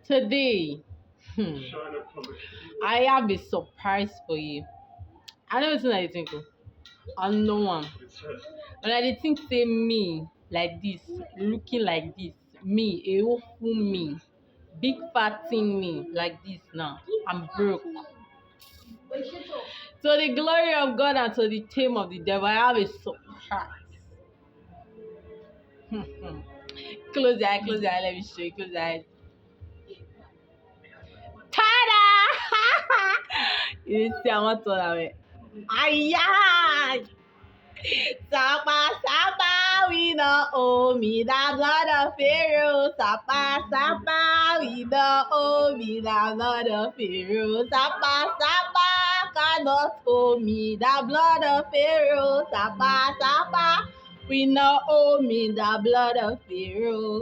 Today, I have a surprise for you. I know it's not I think. I know one. But I dey think say me like this, looking like this, me, a whole full me, big fat thing me like this now. I'm broke. To the glory of God and to the tame of the devil, I have a surprise. Close your eye, close your eye, let me show you. Close your eyes. Tada! You see, I want to that way. Aye! Sapa, sapa, we no owe me the blood of Pharaoh. Sapa, sapa, we no owe me the blood of Pharaoh. Sapa, sapa, cannot owe me the blood of Pharaoh. Sapa, sapa, we no owe me the blood of Pharaoh.